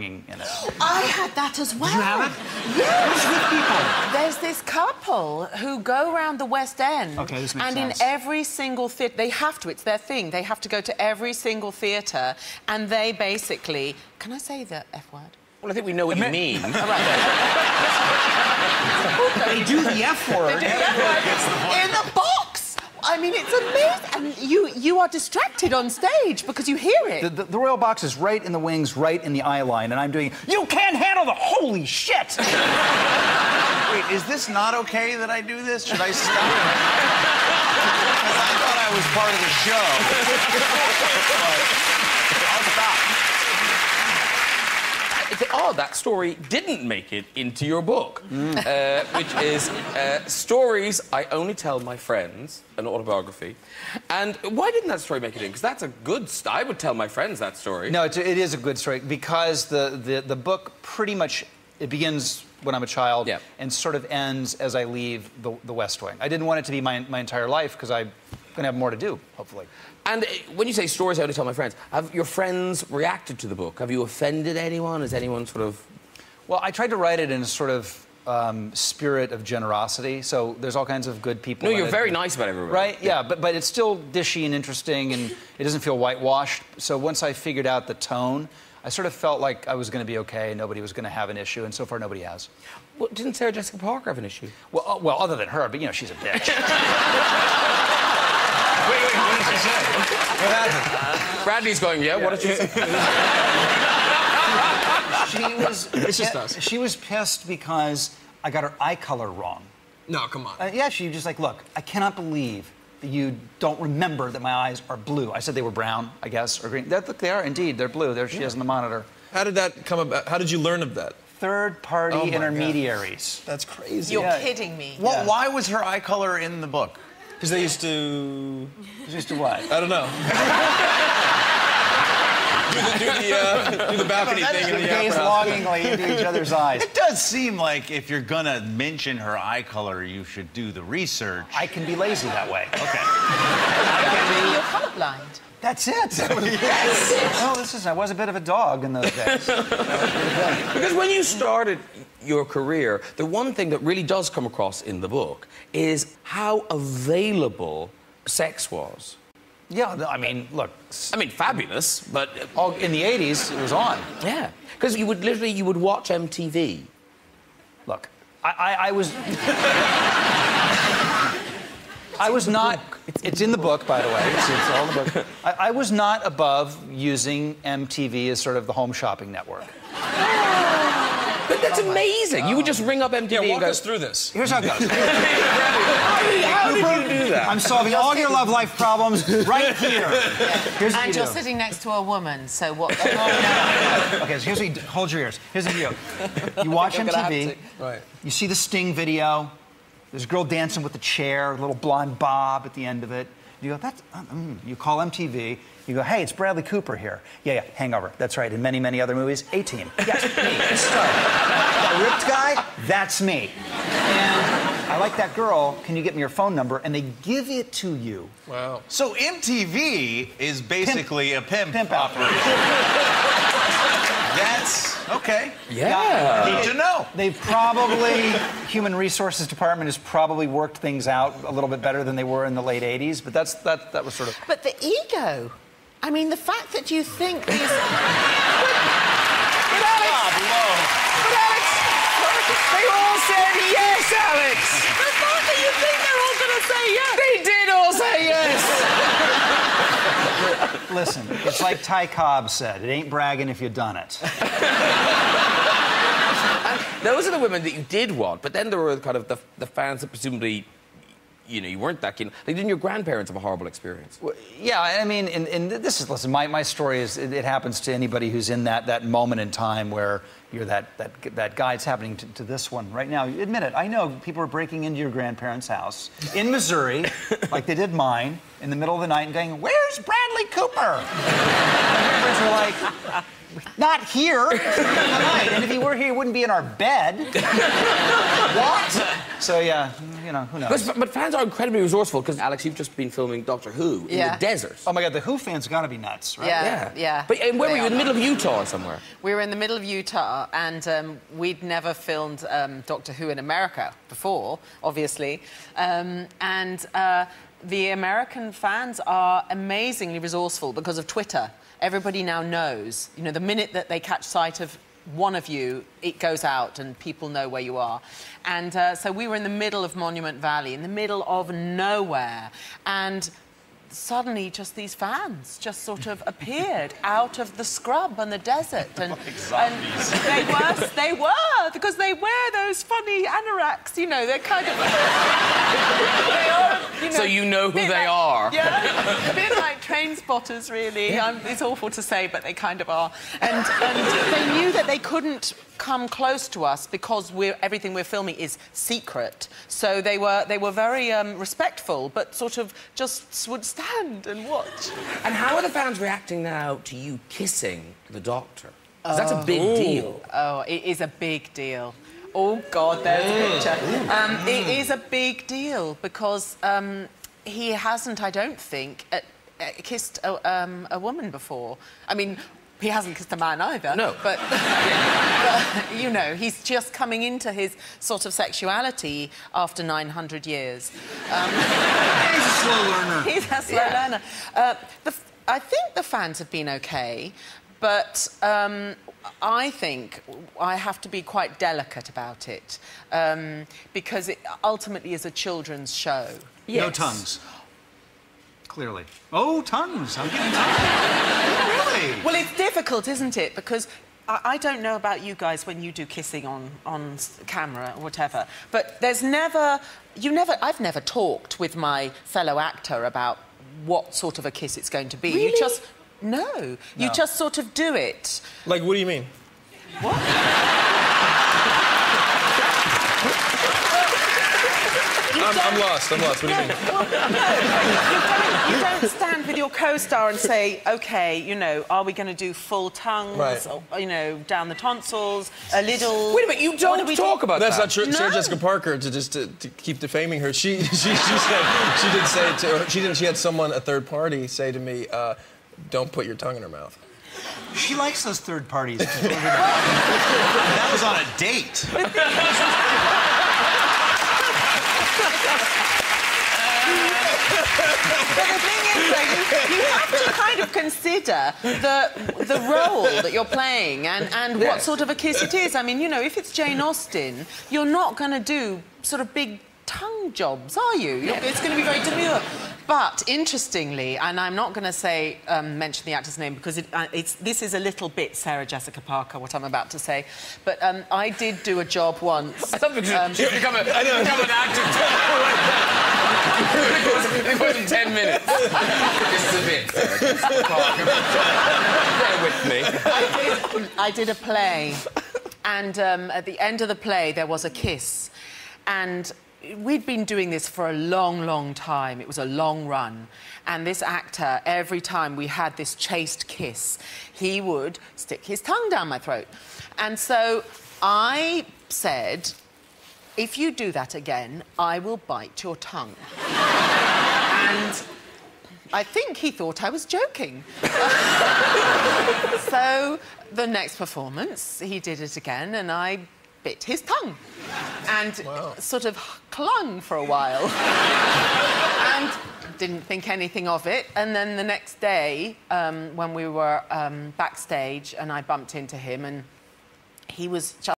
in it. I had that as well. Did you have it? Yes. Who's with people? There's this couple who go around the West End. Okay, this makes and sense. in every single theatre, they have to, it's their thing, they have to go to every single theatre and they basically... Can I say the F word? Well, I think we know what you mean. All right. They do the F word. They do the F word in the box. I mean, it's amazing. And you are distracted on stage because you hear it. The royal box is right in the wings, right in the eye line, and I'm doing, you can't handle the holy shit! Wait, is this not okay that I do this? Should I stop? Because I thought I was part of the show. But I'll stop. It's odd that story didn't make it into your book, which is Stories I Only Tell My Friends, an autobiography. And why didn't that story make it in? Because that's a good... I would tell my friends that story. No, it is a good story because the book pretty much... It begins when I'm a child and sort of ends as I leave the West Wing. I didn't want it to be my entire life because I'm going to have more to do, hopefully. And when you say stories I only tell my friends, have your friends reacted to the book? Have you offended anyone? Has anyone sort of... Well, I tried to write it in a sort of spirit of generosity, so there's all kinds of good people. No, you're very nice about everyone. Right, yeah, but it's still dishy and interesting, and it doesn't feel whitewashed. So once I figured out the tone, I sort of felt like I was going to be okay and nobody was going to have an issue, and so far nobody has. Well, didn't Sarah Jessica Parker have an issue? Well, other than her, but, you know, she's a bitch. Wait, what did she say? What happened? Bradley's going, yeah, what did she say? She was pissed because I got her eye color wrong. No, come on. Yeah, she was just like, look, I cannot believe that you don't remember that my eyes are blue. I said they were brown, I guess, or green. Look, they are indeed. They're blue. There she is on the monitor. How did that come about? How did you learn of that? Third-party intermediaries. That's crazy. You're kidding me. Well, why was her eye color in the book? Because they used to... Used to what? I don't know. do the balcony thing in the gaze longingly into each other's eyes. It does seem like if you're gonna mention her eye color, you should do the research. I can be lazy that way. Okay. You're colourblind. That's it. Yes. Oh, I was a bit of a dog in those days. Because when you started your career, the one thing that really does come across in the book is how available sex was. Yeah, I mean, look... I mean, fabulous, but... in the 80s, it was on. Yeah. Because you would watch MTV. Look, I was... I was not... It's in the book, by the way. It's all in the book. I was not above using MTV as sort of the home shopping network. But that's amazing. You would just ring up MTV Yeah, and go... us through this. Here's how it goes. How did you do that? I'm solving all your love life problems right here. Here's what And you you're do. sitting next to a woman, so what... Okay, so here's what you do. Hold your ears. Here's the deal. You watch MTV. Right. You see the Sting video. There's a girl dancing with a chair, a little blonde bob at the end of it. You go, that's... You call MTV. You go, hey, it's Bradley Cooper here. Yeah, Hangover. That's right. In many, many other movies. A-Team. Yes, me. The star. That ripped guy, that's me. And I like that girl. Can you get me your phone number? And they give it to you. Wow. So MTV is basically a pimp operation. That's okay. Yeah. Need to know. They've probably, Human Resources Department has probably worked things out a little bit better than they were in the late 80s, but that was sort of... But the ego. I mean, the fact that you think these... But Alex, They all said yes, Alex! the fact that you think they're all going to say yes. They did all say yes! Listen, it's like Ty Cobb said, it ain't bragging if you've done it. And those are the women that you did want, but then there were kind of the fans that presumably, you know, you weren't that keen. Like, didn't your grandparents have a horrible experience? Well, yeah, I mean, and this is, listen, my story is, it happens to anybody who's in that moment in time where you're that guy. It's happening to this one right now. Admit it, I know people are breaking into your grandparents' house in Missouri, like they did mine, in the middle of the night and going, where's Bradley Cooper? And neighbors are like, not here tonight. And if he were here, he wouldn't be in our bed. What? So, yeah, you know, who knows? But fans are incredibly resourceful, because, Alex, you've just been filming Doctor Who in the desert. Oh, my God, the Who fans got to be nuts, right? Yeah. But where were you? In the middle of Utah or somewhere? We were in the middle of Utah, and we'd never filmed Doctor Who in America before, obviously. The American fans are amazingly resourceful because of Twitter. Everybody now knows. You know, the minute that they catch sight of one of you, it goes out and people know where you are. And so we were in the middle of Monument Valley, in the middle of nowhere. And suddenly just these fans just sort of appeared out of the scrub and the desert. And, like zombies. And they were, because they wear those funny anoraks, you know, they're kind of... they are, you know, So you know who they are. Yeah, a bit like train spotters, really. It's awful to say, but they kind of are. And they knew that they couldn't come close to us because everything we're filming is secret. So they were very respectful, but sort of just would stand and watch. And how are the fans reacting now to you kissing the Doctor? Because that's a big deal. Oh, it is a big deal. Oh, God, there's a picture. It is a big deal because he hasn't, I don't think, kissed a woman before. I mean, he hasn't kissed a man either. No. But, you know, he's just coming into his sort of sexuality after 900 years. He's a slow learner. He's a slow learner. I think the fans have been OK, but I think I have to be quite delicate about it because it ultimately is a children's show. Yes. No tongues. Clearly. Oh, tongues. I'm getting tongues. Really? Well, it's difficult, isn't it? Because I don't know about you guys when you do kissing on camera or whatever, but there's never... I've never talked with my fellow actor about what sort of a kiss it's going to be. Really? You just... No. You just sort of do it. Like, what do you mean? What? I'm lost. What do you mean? Well, no, you don't stand with your co-star and say, OK, you know, are we going to do full tongues, right, or, you know, down the tonsils, a little... Wait a minute, you don't talk about that. That's not true. No. Sarah Jessica Parker, to keep defaming her, she said, she had someone, a third party, say to me, don't put your tongue in her mouth. She likes those third parties. That was on a date. But the thing is, though, you have to kind of consider the role that you're playing and what sort of a kiss it is. I mean, you know, if it's Jane Austen, you're not going to do sort of big tongue jobs, are you? It's going to be very demure. But interestingly, and I'm not going to mention the actor's name because this is a little bit Sarah Jessica Parker, what I'm about to say. But I did do a job once. I thought you'd become an actor. It was in 10 minutes. This is a bit, Sarah Jessica Parker. Bear with me. I did a play, and at the end of the play, there was a kiss. And we'd been doing this for a long, long time. It was a long run. And this actor, every time we had this chaste kiss, he would stick his tongue down my throat. And so I said, if you do that again, I will bite your tongue. And I think he thought I was joking. So the next performance, he did it again, and I bit his tongue and sort of clung for a while and didn't think anything of it. And then the next day, when we were backstage and I bumped into him and he was just